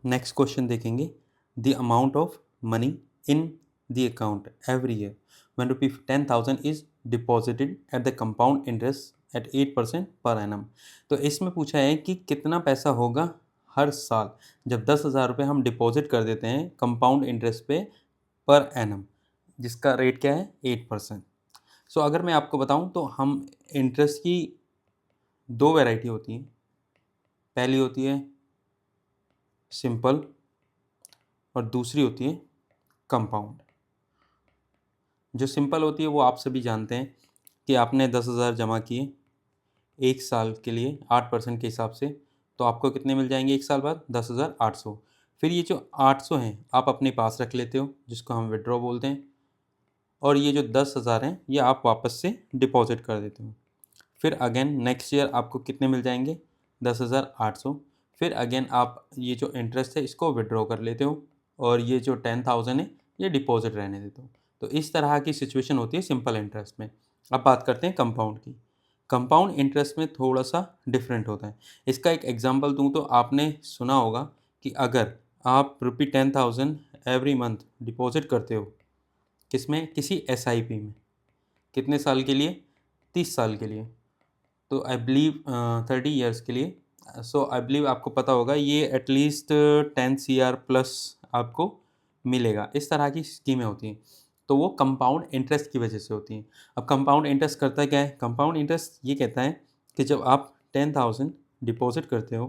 Next question देखेंगे, the amount of money in the account every year when rupee 10,000 is deposited at the compound interest eight 8% per annum. तो इसमें पूछा है कि कितना पैसा होगा हर साल जब 10,000 रुपये हम डिपॉजिट कर देते हैं कंपाउंड इंटरेस्ट पे पर एनम, जिसका रेट क्या है 8%। सो अगर मैं आपको बताऊं तो हम इंटरेस्ट की दो वैरायटी होती हैं। पहली होती है सिंपल और दूसरी होती है कंपाउंड। जो सिंपल होती है वो आप सभी जानते हैं कि आपने 10,000 जमा किए एक साल के लिए 8% के हिसाब से, तो आपको कितने मिल जाएंगे एक साल बाद 10,800। फिर ये जो 800 हैं आप अपने पास रख लेते हो, जिसको हम विड्रॉ बोलते हैं, और ये जो 10,000 हैं ये आप वापस से डिपॉजिट कर देते हो। फिर अगेन नेक्स्ट ईयर आपको कितने मिल जाएंगे 10,800। फिर अगेन आप ये जो इंटरेस्ट है इसको विड्रॉ कर लेते हो, और ये जो 10,000 है ये डिपॉजिट रहने देते हो। तो इस तरह की सिचुएशन होती है सिंपल इंटरेस्ट में। अब बात करते हैं कंपाउंड की। कंपाउंड इंटरेस्ट में थोड़ा सा डिफरेंट होता है। इसका एक एग्जांपल दूं तो आपने सुना होगा कि अगर आप रुपी 10,000 एवरी मंथ डिपॉजिट करते हो किसमें, किसी एसआईपी में, कितने साल के लिए 30 साल के लिए, तो आई बिलीव 30 ईयर्स के लिए। सो आई बिलीव आपको पता होगा ये एटलीस्ट 10 CR प्लस आपको मिलेगा। इस तरह की स्कीमें होती हैं, तो वो कंपाउंड इंटरेस्ट की वजह से होती हैं। अब कंपाउंड इंटरेस्ट करता क्या है, कंपाउंड इंटरेस्ट ये कहता है कि जब आप 10,000 डिपॉजिट करते हो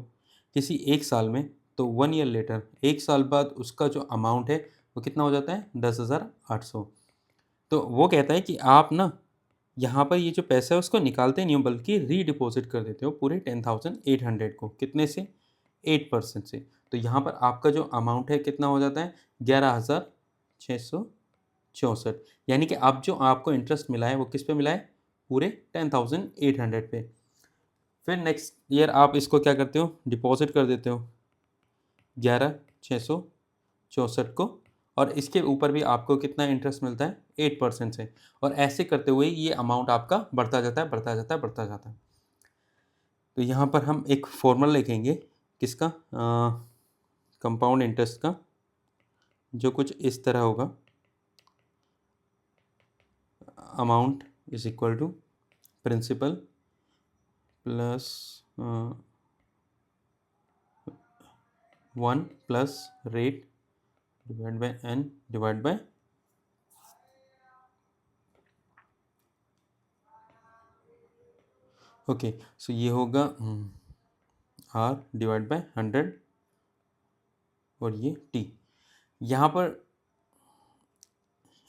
किसी एक साल में, तो 1 ईयर लेटर, एक साल बाद उसका जो अमाउंट है वो कितना हो जाता है 10,800। तो वो कहता है कि आप ना यहाँ पर ये जो पैसा है उसको निकालते नहीं हो बल्कि रीडिपॉजिट कर देते हो पूरे 10,800 को, कितने से 8% से। तो यहाँ पर आपका जो अमाउंट है कितना हो जाता है 11,664। यानी कि अब जो आपको इंटरेस्ट मिला है वो किस पे मिला है, पूरे 10,800 पे। फिर नेक्स्ट ईयर आप इसको क्या करते हो, डिपॉजिट कर देते हो 11,664 को, और इसके ऊपर भी आपको कितना इंटरेस्ट मिलता है 8% से। और ऐसे करते हुए ये अमाउंट आपका बढ़ता जाता है, बढ़ता जाता है, बढ़ता जाता है। तो यहाँ पर हम एक फॉर्मूला लिखेंगे किसका, कंपाउंड इंटरेस्ट का, जो कुछ इस तरह होगा, amount is equal to principal plus 1 plus rate divide by n divide by okay. So ये होगा R डिवाइड बाय 100 और ये T। यहाँ पर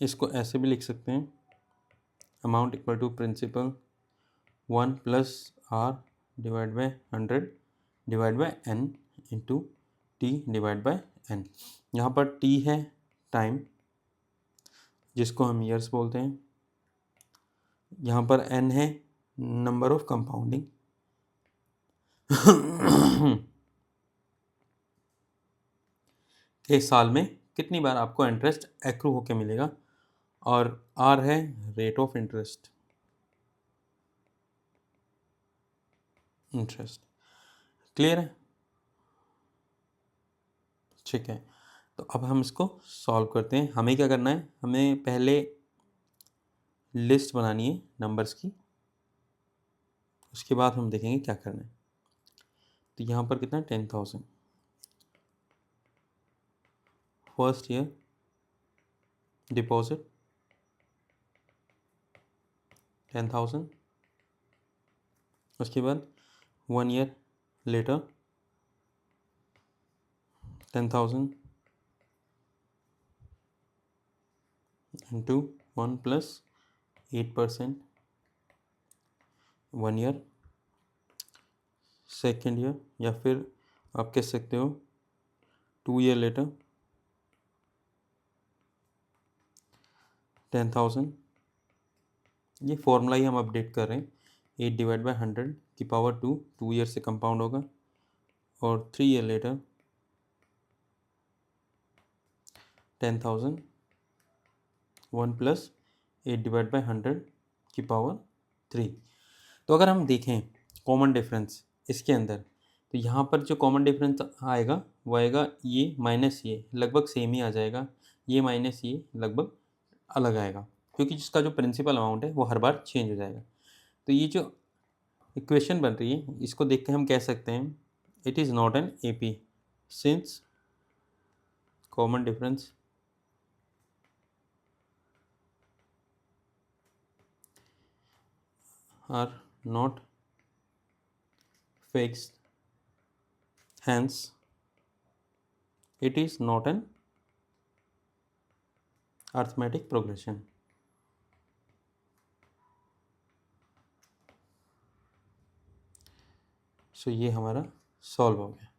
इसको ऐसे भी लिख सकते हैं, amount equal to principal 1 plus R divide by 100 divide by n into T divide by n। यहाँ पर T है टाइम, जिसको हम ईयर्स बोलते हैं। यहाँ पर n है नंबर ऑफ कंपाउंडिंग के साल में कितनी बार आपको इंटरेस्ट एक्रू होके मिलेगा, और R है रेट ऑफ इंटरेस्ट, क्लियर है, ठीक है। तो अब हम इसको सॉल्व करते हैं। हमें क्या करना है, हमें पहले लिस्ट बनानी है नंबर्स की, उसके बाद हम देखेंगे क्या करना है। तो यहाँ पर कितना 10,000 फर्स्ट ईयर डिपॉजिट 10,000, उसके बाद 1 year later 10,000 into 1 plus 8% 1 year, second year, या फिर आप कह सकते हो 2 ईयर लेटर 10,000। ये फॉर्मूला ही हम अपडेट कर रहे हैं, 8 डिवाइड बाय 100 की पावर 2 ईयर से कंपाउंड होगा, और 3 year later 10,000 1 plus 8 divide by 100 की पावर 3। तो अगर हम देखें कॉमन डिफरेंस इसके अंदर, तो यहाँ पर जो कॉमन डिफरेंस आएगा वो आएगा ये माइनस ये, लगभग सेम ही आ जाएगा। ये माइनस ये लगभग अलग आएगा, क्योंकि जिसका जो प्रिंसिपल अमाउंट है वो हर बार चेंज हो जाएगा। तो ये जो इक्वेशन बन रही है इसको देख के हम कह सकते हैं it is not an AP since common difference are not fixed, hence it is not an arithmetic progression. So ये हमारा सॉल्व हो गया।